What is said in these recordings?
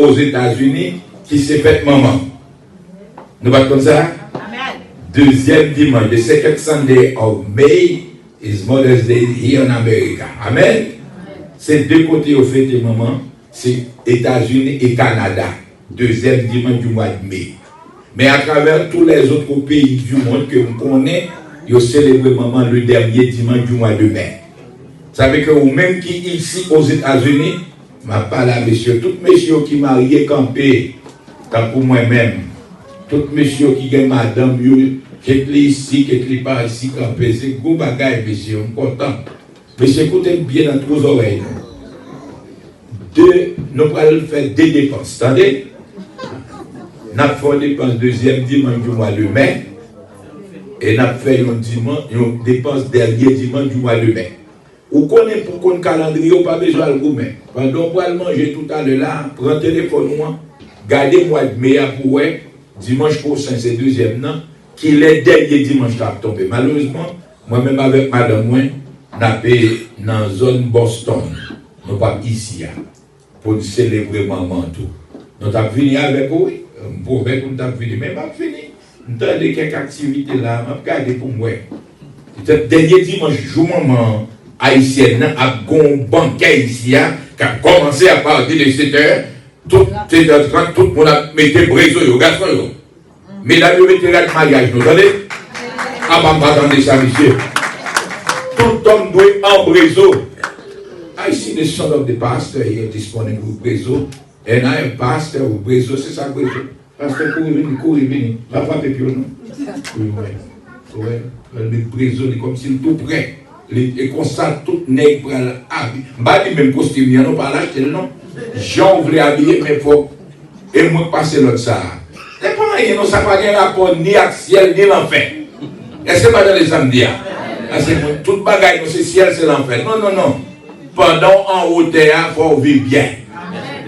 aux États-Unis qui s'est faite maman. Nous pas comme ça? Amen. Deuxième dimanche, the second Sunday of May is Mother's Day here in America. Amen. C'est deux côtés au fait maman, c'est États-Unis et Canada. Deuxième dimanche du mois de mai. Mais à travers tous les autres pays du monde que vous connaissez, ils célèbrent maman le dernier dimanche du mois de mai. Ça veut dire que vous-même qui ici aux États-Unis, je parle à monsieur, tous messieurs qui mariés campés, tant pour moi-même, tous messieurs qui ont madame, qui sont ici, qui sont pas ici campés, c'est gros bagaille, monsieur, on est content. Monsieur, écoutez bien dans vos oreilles. Nous allons faire des dépenses, attendez? Nous avons fait des dépenses deuxième dimanche du mois de mai, et nous avons fait une dépense dernier dimanche du mois de mai. Vous connaissez pour qu'on calendrier, vous pas besoin de vous mettre. Pendant que vous manger tout à l'heure là, prenez le téléphone, gardez le mois de mai pour dimanche prochain, c'est deuxième non, qui est dernier dimanche qui a tombé. Malheureusement, moi-même avec madame, nous sommes dans la zone Boston, nous pas ici, pour célébrer maman tout. Nous avons fini avec vous, pour faire nous avons fini, mais nous avons fini. Nous avons quelques activités là, nous avons gardé pour moi. Le dernier dimanche, jour maman, haïtienne a un banquet ici qui a commencé à partir de 7h. Tout 7h30, tout le monde a mis des bréseaux, garçons. Mesdames, vous mettez le mariage, vous entendez? Ah, pas attendre ça, monsieur. Tout homme doit en bréseau. I see the son of the pastor here this morning with bréseau. And I am pastor with bréseau, c'est ça, bréseau. Pasteur, courez, venez. Va frapper pion, non? Oui, oui. Le bréseau, est comme s'il est tout prêt. Et comme ça, tout nègre pour l'habiller. Je ne même costume, il n'y a pas l'acheter, non? Jean voulait habiller, mais il faut. Et moi, passer l'autre ça. C'est pas rien, non, ça n'a pas de rapport ni à ciel, ni l'enfer. Est-ce que pas dans les samedis? C'est tout bagaille, c'est ciel, c'est l'enfer. Non, non, non. Pendant en hauteur, il faut vivre bien.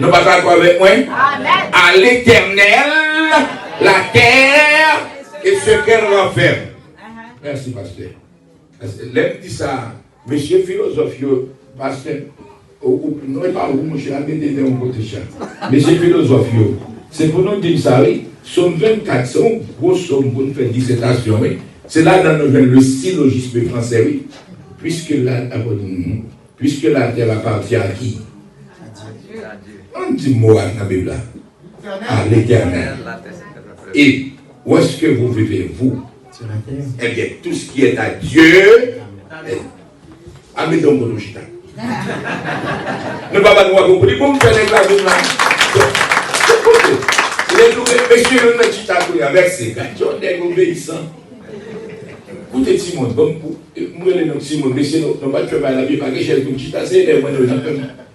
Nous pas d'accord avec moi? À l'éternel, la terre et ce qu'elle renferme. Merci, pasteur. L'aime dit ça, monsieur philosophe, pasteur, non, pas vous, monsieur, mettez un côté chat. Monsieur philosophe, c'est pour nous dire ça, oui. Somme 24, c'est un gros somme pour nous faire dissertation, oui. C'est là dans le syllogisme français, oui. Puisque la terre appartient à qui? On dit mot dans la Bible, à l'éternel. Et où est-ce que vous vivez, vous? Eh bien, tout ce qui est à Dieu, amène donc mon chita. Ne pas nous comprendre, comme faire les glaces là. Messieurs, nous mettons chita avec ces gars, on est obéissant. Écoutez, Simon, comme moi, Simon, messieurs, nous ne pas faire la vie, parce que j'ai une chita, c'est les mots de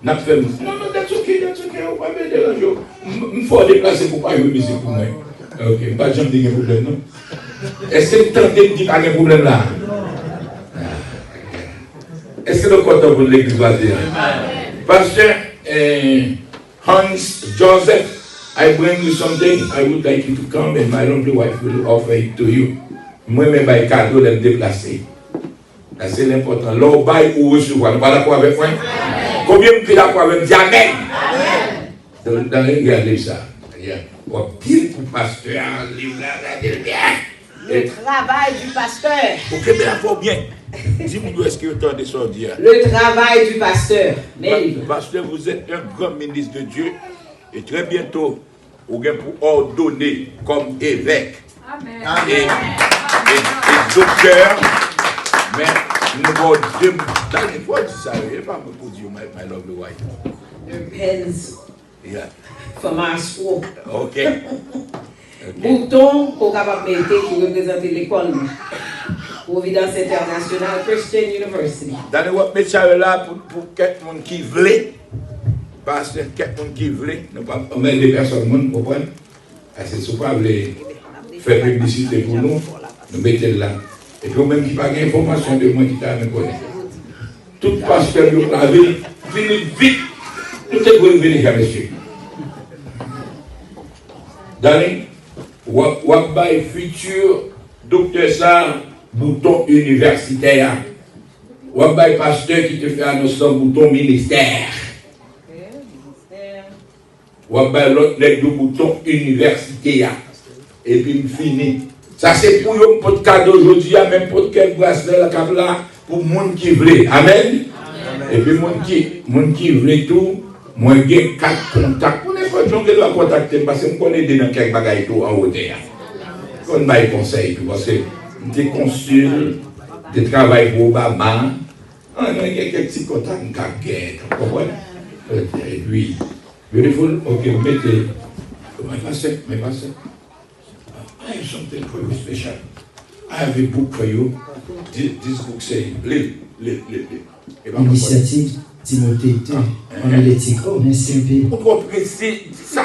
n'a fait. Non, that's okay, on va me déranger. Il faut déplacer pour pas jouer musique pour moi. Ok, pas de gens qui ont des problèmes, non? Est-ce que tu as dit qu'il y a un problème là? Est-ce que nous comptons pour l'église va dire? Pasteur Hans Joseph, I bring you something. I would like you to come and my lovely wife will offer it to you. Moi-même, je vais cadeau de me déplacer. C'est l'important. L'on baille ou recevoir. Vous êtes d'accord avec moi? Combien vous êtes d'accord avec moi? Amen. Regardez ça. On pile pour pasteur. Le travail du pasteur. Ok, mais il faut bien. Dis-moi, est-ce que vous entendez ça dire? Le travail du pasteur. Pasteur, vous êtes un grand ministre de Dieu. Et très bientôt, vous allez pour ordonner comme évêque. Amen. Et docteur. Mais nous allons dire, il faut dire ça. Il ne faut pas me dire, my lovely wife. Depends. Yeah. For my school. Ok. Bouton pour capable mettre qui représente l'école. Providence International Christian University. Dans le message là pour quelqu'un qui veut, parce que quelqu'un qui veut, nous pas mettre des personnes monde comprendre. C'est super faire publicité pour nous, nous mettons là. Et puis même qui pas d'information de moi qui t'a me connaît. Tout pasteur nous la vie, venez vite. Tout est pour venir monsieur. D'aller Wabay futur docteur ça bouton universitaire. Wabay pasteur qui te fait annoncer bouton ministère. ou à l'autre nègre de bouton université. Et puis, fini. Ça, c'est pour eux, pour le cadeau aujourd'hui, même pour quel bracelet la cap là, pour le monde qui veut. Amen. Et puis, le monde qui veut tout, moi, j'ai 4 contacts. Pour n'importe qui doit contacter, parce que je connais dans quelques bagages tout en haut. On m'a conseillé, parce que des consuls, des travail pour Obama, on a quelques petits contacts, vous comprenez? Et puis, beautiful, ok, vous mettez, mais passez. I have something for you special. I have a book for you. This book says, live. Initiative Timothée 2, homilétique. Oh, merci un peu. Pourquoi presser? Ça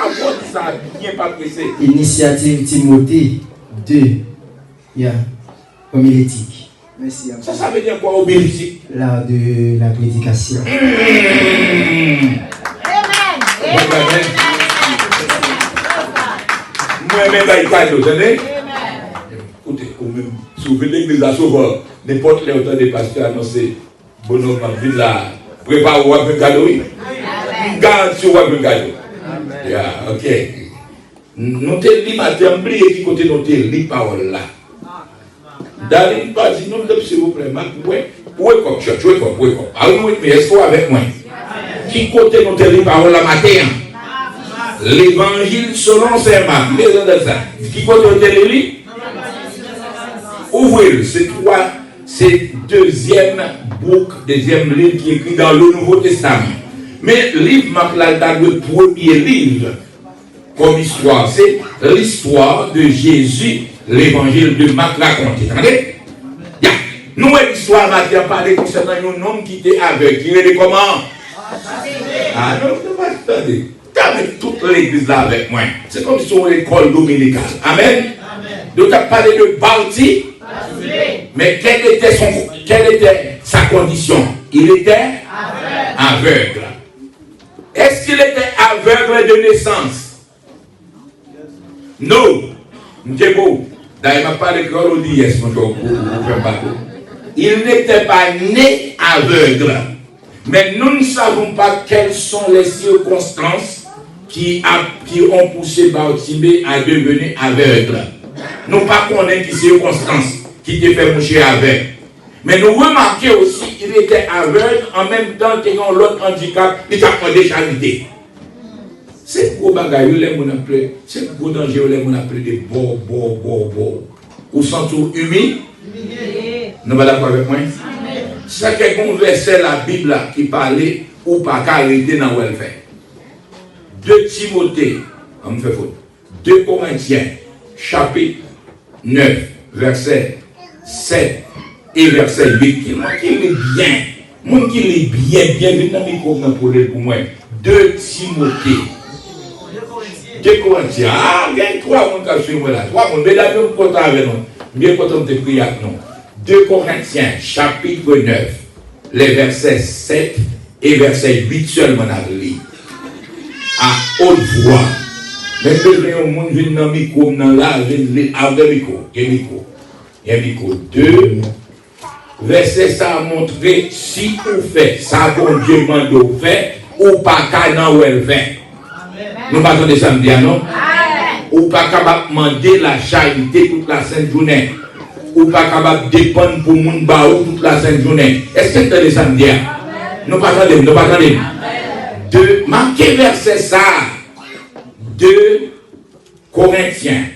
bien pas pressé. Initiative Timothée 2, homilétique. Merci. Ça veut dire quoi, homilétique? L'art de la prédication. Amen. Moi-même, je vous entendez? Écoutez, si vous venez l'église à Sauveur, n'importe quel auteur des pasteurs annoncé, bonhomme, ville là, préparez-vous à un cadeau. Garantie à un cadeau. Yeah, ok. Nous te lisons matin, oubliez qui côté nous te lisons parole là. Dans une partie, nous devons s'il vous plaît, wake up, church, wake up. Ah oui, mais est-ce qu'on avec moi? Qui côté nous te lisons parole là matin? L'évangile selon Saint Marc. Qui côté nous te lisons? Ouvrez-le, c'est deuxième livre qui est écrit dans le Nouveau Testament. Mais le livre Marc là, le premier livre comme histoire, c'est l'histoire de Jésus, l'évangile de Marc raconté. Attendez? Nous, l'histoire Marc a parlé concernant un homme qui était aveugle. Qui est comment? Ah non, ne pas attendre. Tu as toute l'église là avec moi. C'est comme si on école dominicale. Amen. Donc tu as parlé de Balti. Mais quelle était sa condition? Il était aveugle. Est-ce qu'il était aveugle de naissance? Non. Il n'était pas né aveugle. Mais nous ne savons pas quelles sont les circonstances qui ont poussé Bartimée à devenir aveugle. Nous ne pas connaître les circonstances qui te fait moucher aveugle. Mais nous remarquons aussi qu'il était aveugle en même temps qu'il y a l'autre handicap, il a demandé charité. C'est gros bagaille, c'est gros danger, on appelle des bo. Ou sont tout humide? Nous allons d'accord avec moi? C'est quelqu'un verset la Bible qui parlait ou pas qu'arrêter dans le welfare. 2 Timothée, on me fait faute. 2 Corinthiens, chapitre 9, verset 7 et verset 8. Moi qui lis bien, moi qui lis bien, dans les cours pour moi. 2 Timothée. 2 Corinthiens. Ah, bien 3 mon qui suivent là. 3 mon, mais là, je suis content avec nous. Bien content de prier avec nous. 2 Corinthiens, chapitre 9, les versets 7 et verset 8 seulement à lire. À haute voix. Mais que le monde vient dans le micro, dans la vie, avec le micro. Il y a un micro. 2 verset ça a montré si vous faites, ça bon Dieu m'a fait, ou pas qu'à dans le fait. Nous pas de samedi, non? Ou pas capable demander la charité toute la sainte journée. Ou pas capable de dépendre pour moun baou toute la sainte journée. Est-ce que c'est le samedi? Nous pas attendez. Marquez verset ça. 2 Corinthiens,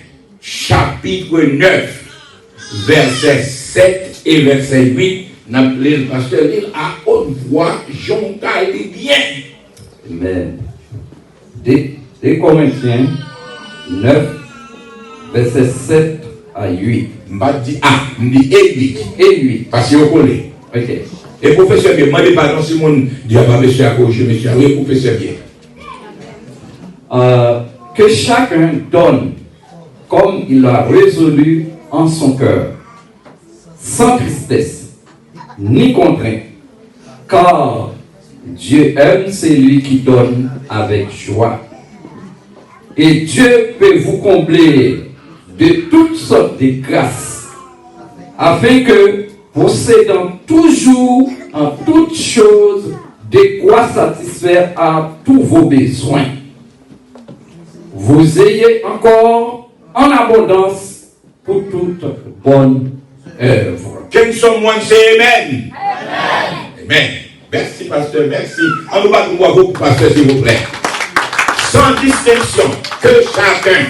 chapitre 9, verset 7 et verset 8. N'appelez le pasteur à haute voix, j'en parle bien. Amen. 2 Corinthiens 9, verset 7 à 8. Je dis et 8. Parce que vous connaissez. Ok. Et professeur bien, moi, pardon si mon diable a monsieur à gauche, monsieur, oui, professeur bien. Que chacun donne comme il a résolu en son cœur, sans tristesse, ni contrainte, car Dieu aime celui qui donne avec joie. Et Dieu peut vous combler de toutes sortes de grâces, afin que, possédant toujours en toutes choses de quoi satisfaire à tous vos besoins, vous ayez encore en abondance pour toute bonne œuvre. Can someone say amen? Amen. Merci, pasteur, merci. On nous va vous voir beaucoup, pasteur, s'il vous plaît. Sans distinction, que chacun.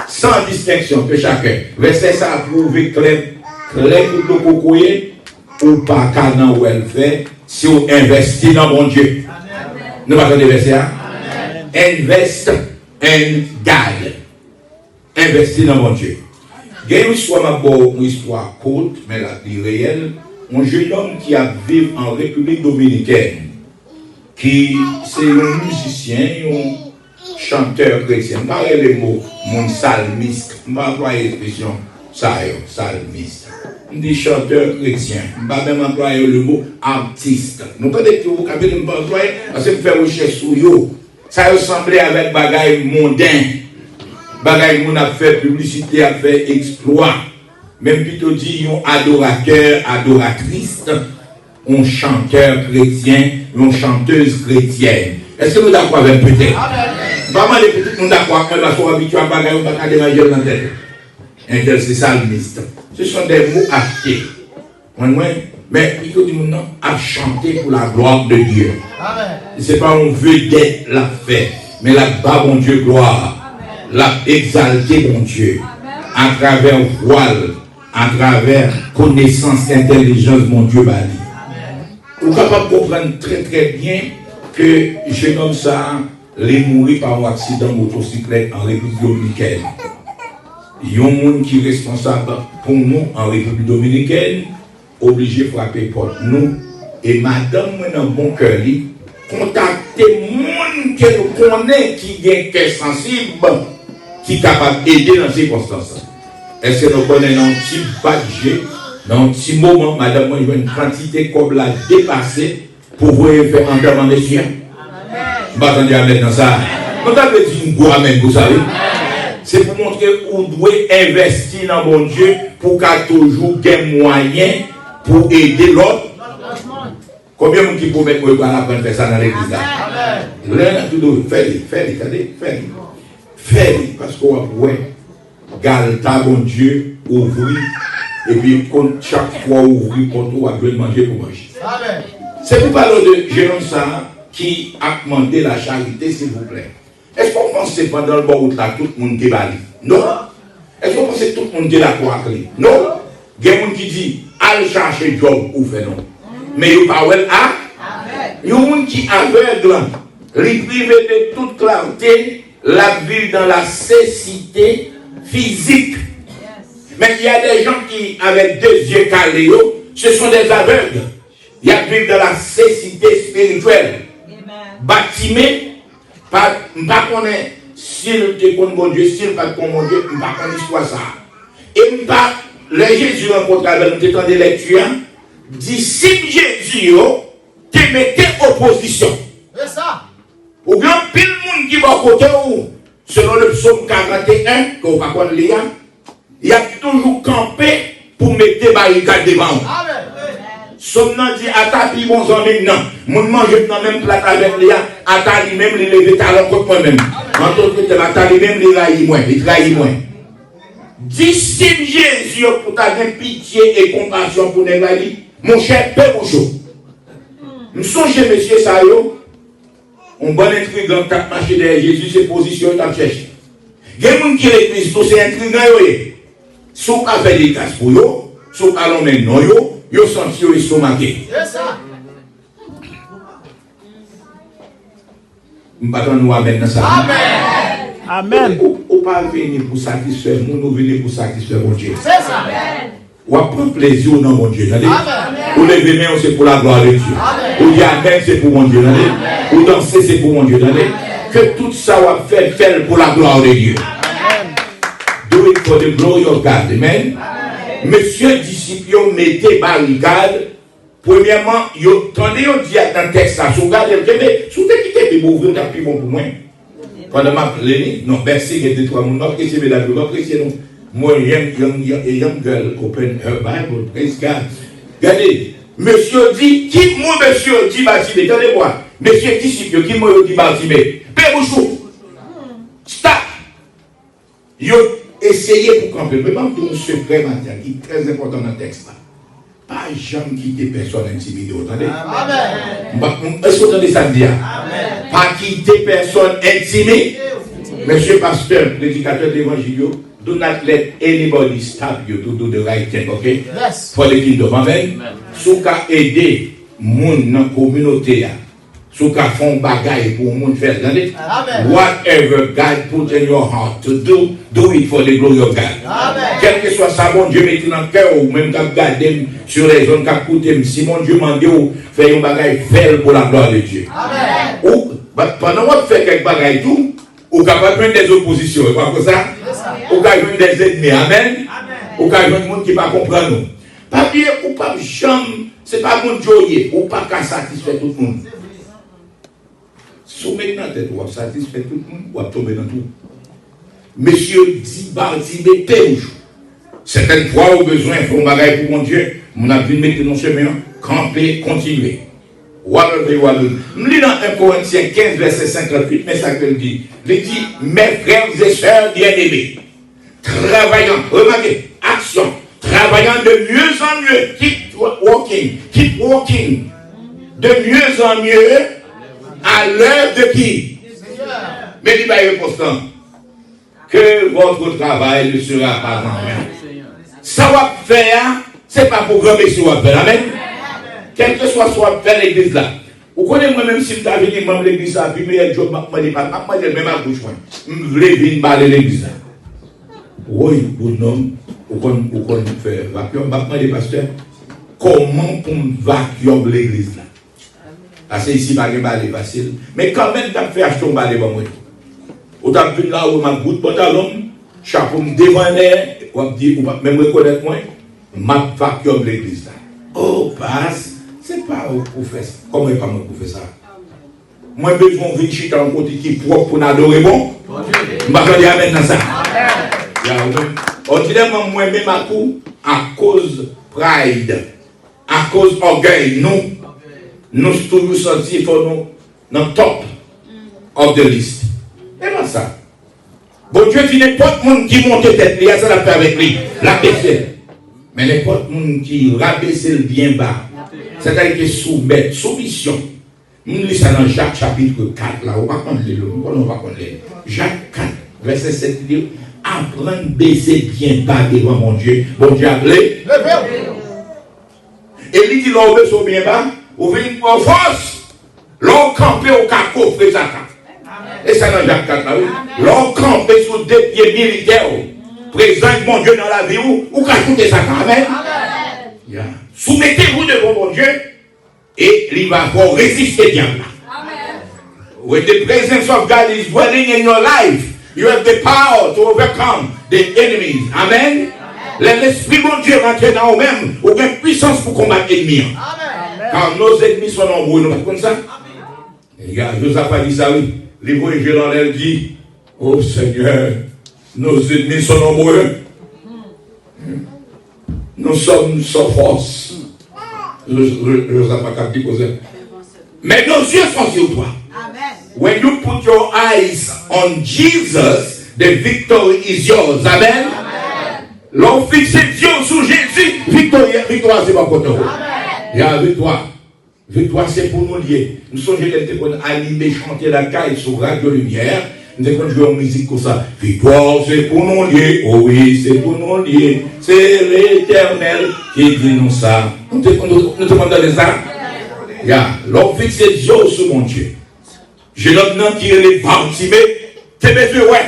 Sans distinction, que chacun. Verset ça a prouvé clair pour le cocoyer ou pas canan ou elle fait si on investit dans mon Dieu. Nous allons le verset. Invest and God. Investir dans mon Dieu. Il y a une histoire courte, mais la vie réelle. Un jeune homme qui a vécu en République dominicaine, qui c'est un musicien, un chanteur chrétien. Je ne parle pas le mot, mon salmiste. Je ne parle pas l'expression salmiste. Je dis chanteur chrétien. Je ne parle même employer le mot artiste. Nous ne pouvons pas employer parce que je fais recherche sur eux. Ça ressemblait avec bagaille mondain. Bagaille moun a fait publicité, a fait exploit. Même plutôt dit un adorateur, adoratrice, un chanteur chrétien, une chanteuse chrétienne. Est-ce que nous d'accord avec peut-être? Vraiment, les petites nous d'accord, on va soit habitué à bagaille, on va pas démager dans la tête. Un tel, c'est salmiste. Ce sont des mots achetés. Mais plutôt dit non, à chanter pour la gloire de Dieu. Ce n'est pas un vedette la fait, mais la bas mon Dieu gloire. La exalter mon Dieu. À travers voile, à travers connaissance, intelligence, mon Dieu bali. Vous êtes capable de comprendre très très bien que jeune homme ça, les mourir par un accident motocyclette en République dominicaine. Il y a un monde qui est responsable pour nous en République dominicaine, obligé de frapper porte nous. Et madame, moi, dans bon cœur, contacter monde que nous connaissons qui a un cœur sensible, qui est capable d'aider dans ces circonstances. Est-ce que nous connaissons un petit budget, dans un petit moment, madame, moi, il y a une quantité comme la dépasser pour vous faire enterrement des chiens? Je ne vais pas mettre dans ça. Nous avons dit une goût amen, vous savez. C'est pour montrer où doit investir dans mon Dieu pour qu'il toujours ait moyen pour aider l'autre. Combien de gens qui peuvent mettre pour faire ça dans l'église là? Fais-le, parce qu'on va Galta, mon Dieu, ouvrir, et puis chaque fois ouvrir, quand on va manger pour manger. C'est pour parler de Jérôme Sarah qui a demandé la charité, s'il vous plaît. Est-ce qu'on pense que pendant le bon route là, tout le monde déballe? Non. Est-ce qu'on pense que tout le monde est d'accord? Non. Il y a des gens qui disent, allez chercher job ou fait non. Mais il n'y a pas de ah. Il y a des gens qui aveuglent, les privés de toute clarté, la vie dans la cécité physique. Mais il y a des gens qui, avec deux yeux calés, ce sont des aveugles. Il y a vivre dans la cécité spirituelle. Bâtimé, pas qu'on est, s'il te connaît mon Dieu, s'il pas connaît mon Dieu, pas qu'on histoire ça. Et pas, le Jésus rencontre avec nous, temps de lecture, disciple Jésus, te mettez opposition. C'est ça. Ou bien, pile monde qui va côté où, selon le psaume 41, qu'on va connaître lire, il y a toujours campé pour mettre des barricades devant. Somme nan dit, atta pi bon zon non. Moun mange dans même plat avec lui, atta lui même les lever talon contre moi-même. En tout cas, atta lui même les railler moi, il trahit moi. Disciple Jésus pour ta pitié et compassion pour les railler. Mon cher Père Bouchot. Nous songez, monsieur Sayo, on bon intrigant qui marché derrière Jésus, c'est position qui cherche. Il y a des gens qui l'église, c'est intrigant. Sauf à faire des casses pour eux, sauf à l'homme non yo. Yo senti yo estomaqué. C'est ça. M'pardon nous amène dans ça. Amen. Amen. Ou pas venir pour satisfaire, nous venir pour satisfaire mon Dieu. C'est ça. Amen. Ou prendre plaisir dans mon Dieu. Amen. Ou lever main c'est pour la gloire de Dieu. Ou dire amen c'est pour mon Dieu. Amen. Ou danser c'est pour mon Dieu. Amen. Que tout ça va faire pour la gloire de Dieu. Amen. Do it for the glory of God. Amen. Monsieur disciple, mettez barricade. Premièrement, attendez, on dit dans le texte, ça, sous garde, mais sous t'équité, mais vous ouvrez un bon pour moi. Pendant ma plaine, non, merci, il y a deux, trois mots, non, que c'est mesdames, non, appréciez nous. Moi, young girl, open her Bible, praise God. Regardez, monsieur dit, qui, moi, monsieur dit, attendez-moi, monsieur disciple, qui, moi, dit, Père Bouchou, stop. Ils ont essayé pour camper. Mais même un secret matin qui est très important dans le texte là. Pas jamais quitter personne intimidée. Vous entendez? Amen. Est-ce que vous entendez ça dire? Amen. Pas quitter personne intimidée. Monsieur pasteur, prédicateur de l'évangile, do not let anybody stop you to do the right thing, okay? Yes. For the kingdom, amen. Sou ka aider moun dans communauté, sou ka font bagaille pour moun faire, amen. Whatever God put in your heart to do it for the glory of God. Amen. Quel que soit ça, mon Dieu mette dans le cœur ou même quand garder sur les zones qu'a coûté, si mon Dieu m'a dit ou faire un bagaille, faire pour la gloire de Dieu. Amen. Ou pendant qu'on fait quelque bagaille tout. Ou capable de des oppositions, et pas comme ça. Ou capable des ennemis, amen. Ou capable de monde qui ne pas comprendre nous. Pas bien, ou pas jamais, c'est pas mon joyeux, ou pas qu'à satisfaire tout le monde. Si vous mettez dans la tête, ou satisfaire tout le monde, ou tomber dans tout. Monsieur dit, Bartimée, toujours. Certaines fois, au besoin, il faut un bagage pour mon Dieu. Mon avis, mettez dans ce chemin, camper, continuer. Je lis dans 1 Corinthiens 15, verset 58, mais ça que le dit. Il dit, mes frères et sœurs bien-aimés, travaillant, remarquez, action, travaillant de mieux en mieux, keep walking, de mieux en mieux, à l'heure de qui? Mais il va y constant, que votre travail ne sera pas en rien. Ça va faire, c'est pas pour grand monsieur à faire, amen. Quel que soit faire l'église là. Vous connaissez moi-même si vous avez dit membre de l'église là, puis meilleur job, je ne vais pas même à bouche. Je voulais venir parler de l'église là. Oui, bonhomme, vous connaissez faire vacuum, je vais pasteur, comment pour vacuum l'église là? Parce que ici, je ne vais pas aller facile. Mais quand même, tu as fait acheter un balai pour moi. Vous avez vu là où ma goutte pantalon, chapeau devant l'air, vous avez même reconnaître moi, ma vacuum l'église là. Oh, passe. C'est pas pour faire ça. Comment est-ce pour faire ça? Moi, j'ai besoin de venir dans un côté qui est propre pour adorer bon. Je vais dire amen dans ça. Ordinairement, moi-même, à cause pride, à cause orgueil, nous toujours sentis il faut nous dans le top of the list. Et pas ça. Bon Dieu dit n'importe qui qui monte tête, il y a ça à faire avec lui. La baisser. Mais n'importe qui rabaisse le bien bas. C'est-à-dire que soumettre, soumission. Nous lisons ça dans Jacques chapitre 4, là, on va connaître Jacques 4, verset 7, il dit, apprendre à baisser bien bas devant mon Dieu. Bon Dieu appelé. Et il dit, l'on baisse au bien bas, on vient en force, l'on campe au caco, fait ça. Et ça dans Jacques 4, là, oui. L'on campe sur des pieds militaires, présente mon Dieu dans la vie, ou qu'à écouter ça, amen. Yeah. Soumettez-vous devant mon Dieu et il va pouvoir résister bien là. When the presence of God is dwelling in your life, you have the power to overcome the enemies. Amen. L'esprit de Dieu rentre dans vous-même, vous avez puissance pour combattre l'ennemi. Car nos ennemis sont nombreux, nous pas comme ça. Regarde, Joseph a dit ça, oui. L'évangile en elle dit, oh Seigneur, nos ennemis sont nombreux. Nous sommes sans force. Je ne sais pas capter poser. Mais nos yeux sont sur toi. Amen. When you put your eyes on Jesus, the victory is yours. Amen. L'on fixe Dieu sur Jésus. Victoire, c'est pas pour toi. Il y a victoire. Victoire, c'est pour nous lier. Nous sommes animés, chanter la caille sur Radio Lumière. Nous avons joué en musique comme ça. Victoire, c'est pour nous lier. Oh oui, c'est pour nous lier. C'est l'Éternel qui dit nous ça. Nous te demandons ça. L'homme fixe Dieu sur mon Dieu. Je l'homme qui est les Bartimée. T'es besoin, ouais.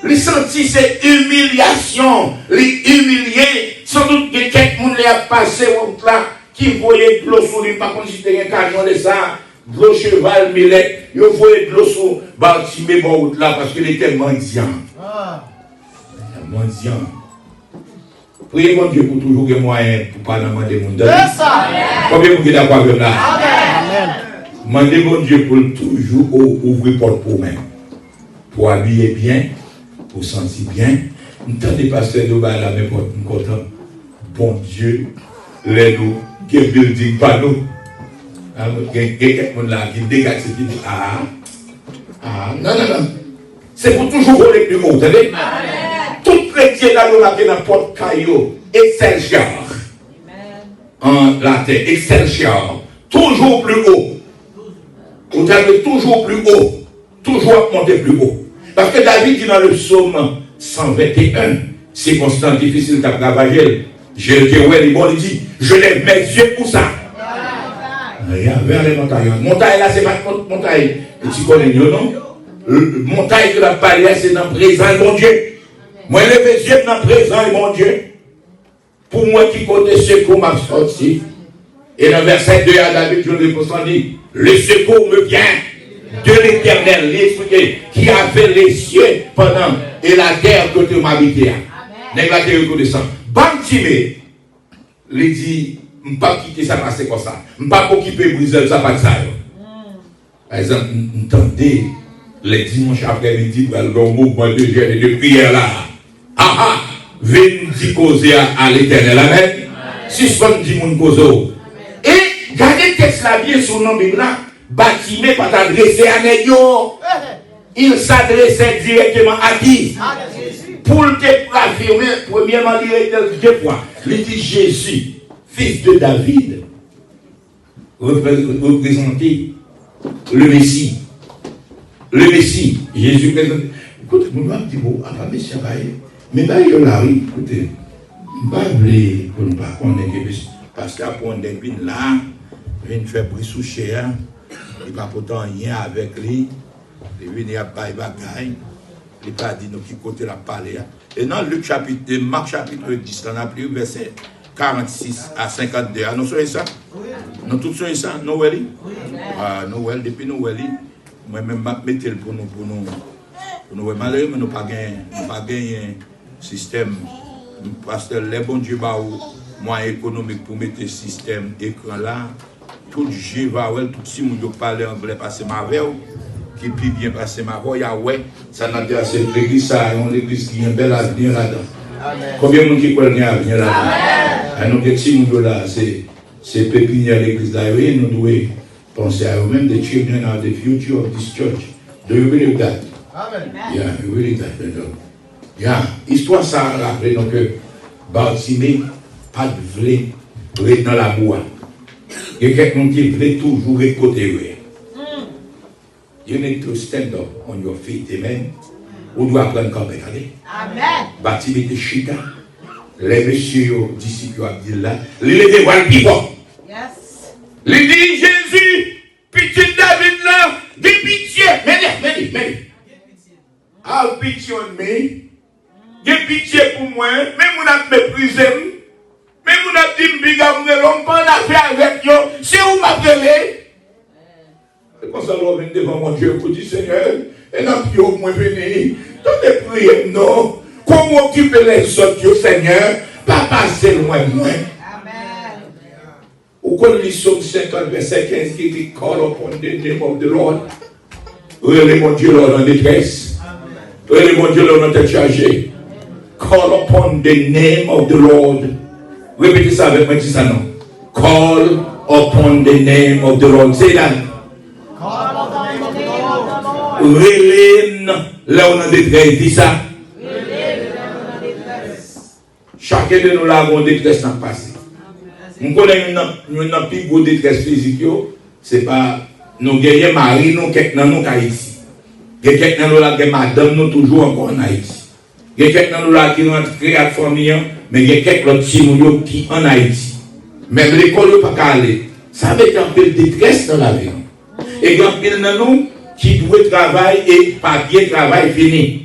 Les sentis, c'est humiliation. Les humilier. Sans doute que quelqu'un les a passé là, qui voyait de l'eau sur lui, par contre, si c'était un camion de ça. De l'eau cheval, Millet, il faut de l'eau sur Bartimée, bon, là, parce qu'il était mendiant. Mendiant. Priez mon Dieu pour toujours des moyens pour pas demander mon Dieu. Combien vous êtes d'accord avec là? Demandez mon Dieu pour toujours ouvrir porte pour même. Pour habiller bien, pour sentir bien. Nous t'entendez passer de la même porte, nous content. Bon Dieu, les nous, qui building pas nous. Il y a quelqu'un là qui dégage ce qui dit non. C'est pour toujours voler plus haut, vous savez? Tout chrétien là, nous avons n'importe caillou, Excelsior. En latin, Excelsior. Toujours plus haut. Vous avez toujours plus haut. Toujours monter plus haut. Parce que David dit dans le psaume 121, c'est constant, difficile de travailler. Je le ouais, les bons, il dit, je lève mes yeux pour ça. Regarde, vers les montagnes. Montagne là, c'est pas une montagne. Tu connais mieux, non? Montagne que la parlé, c'est dans le présent et mon Dieu. Moi, lève mes yeux dans le présent et mon Dieu. Pour moi qui côté secours m'a sorti. Et dans le verset 2 à David, je le dit, le secours me vient de l'Éternel, l'Esprit qui a fait les cieux pendant et la terre que tu m'habites. N'est la terre que descend. Bantimé, il dit, je ne vais pas quitter ça passer comme ça. Je ne vais pas occuper Bruxelles, ça pas de ça. Par exemple, entendez les dimanches après-midi, le mouvement de jeûne et de prière là. Ah ah, venez dire causer à l'Éternel. Amen. Suspend dit mon cause. Et gardez le texte là bien sur nos Bible là. Bâtiment pas t'adresser à Négo. Il s'adressait directement à qui? Pour te affirmer, premièrement, il est deux fois. Il dit Jésus, fils de David, représenter le Messie. Le Messie, Jésus présente. Écoutez, nous avons dit, bon, ah, Messie, mais là, il y a là, oui, écoutez, je ne vais pas connaître, parce qu'après, on est là, il vient faire bruit sous cher, il n'a pas pourtant rien avec lui, il vient à Baï Bagaï, il n'a pas dit nous qui côté la parler. Et dans Luc chapitre, Marc chapitre 10, on a pris verset 46 à 52. Nous sommes ça? Nous tous sommes ça? Noël? Noël, depuis Noël, moi-même, je vais mettre pour nous. Malheureusement, nous n'avons pas gagné un système. Parce que les bons dieux, moyens économiques pour mettre le système écran là, tout Dieu va, tout si nous parlons anglais, passer ma veille, qui peut bien passer ma voix, ça n'a pas assez l'église, ça, l'église qui a un bel avenir là-dedans. Combien de monde qui connaît un avenir là-dedans? Nous, si nous là, c'est pépinière l'église là, nous devons penser à eux-mêmes, the children are the future of this church. Do you believe that? Amen. Yeah, you believe that. Yeah, histoire ça rappelle donc que Bartimée pas de vrai dans la boue. Il y a quelqu'un qui veut toujours écouter. You need to stand up on your feet, amen. Ou doit prendre campé, amen. Bartimée était chita. Les messieurs disciples Abdillah, il les dévoile plus fort. Yes. Il dit Jésus, pitié David là, de pitié. Mais. Ah, pitié de moi. J'ai pitié pour moi. Même on a méprisé. Même on a dit que l'homme pas d'affaire avec eux. C'est où m'appeler? Et quand ça l'homme vient devant mon Dieu, vous dites Seigneur, et n'a plus au moins venu. Toutes les prières, non. Comment occuper les autres, Seigneur, pas passer loin de moi. Amen. Ou qu'on lit Somme 50, verset 15, qui dit Call upon the name of the Lord. Relève mon Dieu, Lord, en détresse. Relève mon Dieu, Lord, en tête chargée. Call upon the name of the Lord. Répétez ça avec moi, dis ça non. Call upon the name of the Lord. Say that. Call upon the name of the Lord. Relève là où on a détresse, dis ça. Chacun de nous là avons détresse dans le passé. Nous connaissons une plus grosse détresse physique, c'est pas nous gagnons mari, nous quelqu'un nous Haïti. Quelqu'un nous là madame nous toujours encore en Haïti. Quelqu'un nous là qui rentre créer la famille, mais il y a quelqu'un qui en Haïti. Même l'école pas qu'à aller. Ça veut dire un peu de détresse dans la vie. Et il y a un peu de nous qui doit travailler et papier travail fini.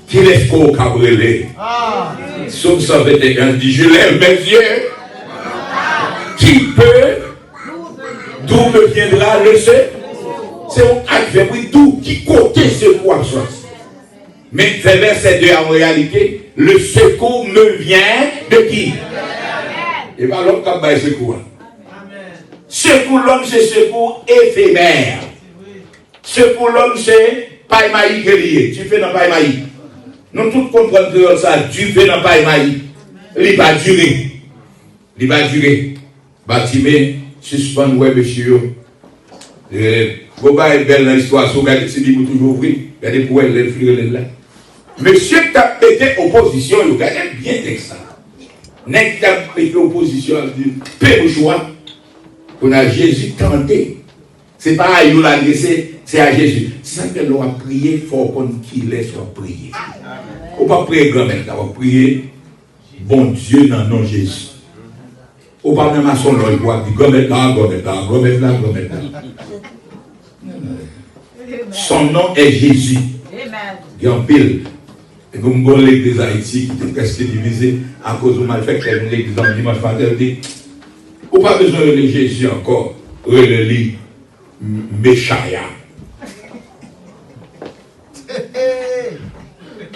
Qui laisse pour cabriolet. Somme 121 dit je lève mes yeux. Qui peut, d'où me viendra le secours? C'est un acte, oui, d'où, qui côté secours absence. Mais verset 2 en réalité, le secours me vient de qui? Et bien l'homme qui a secours. Secours l'homme c'est secours éphémère. Secours l'homme c'est paille maïs que lié. Tu fais dans paille maïs. Nous tous comprenons que ça, tu fais dans paille maïs. Il va durer. Il va durer. Bartimée, suspend, ouais, monsieur. Vous avez belle dans l'histoire, si vous regardez, c'est toujours ouvrir. Regardez pour elle, le fleur là. Monsieur qui a pété opposition, il a bien texte ça. N'est-ce qui a pété opposition, il dit, paix au choix. On a Jésus tenté. C'est pas à nous l'adresser, c'est à Jésus. C'est ça que l'on a prié, il faut qu'il laisse prier. On ne va pas prier grand-mère, on va prier bon Dieu dans le nom de Jésus. On ne va pas même à son nom, il va dire grand-mère là, grand-mère là, grand-mère là, grand-mère là. Son nom est Jésus. Il y a un pile. Et comme bon l'église d'Haïti qui était presque divisée à cause du mal fait que l'église dans le dimanche matin, dit on n'a pas besoin de Jésus encore. Releli Meshaya.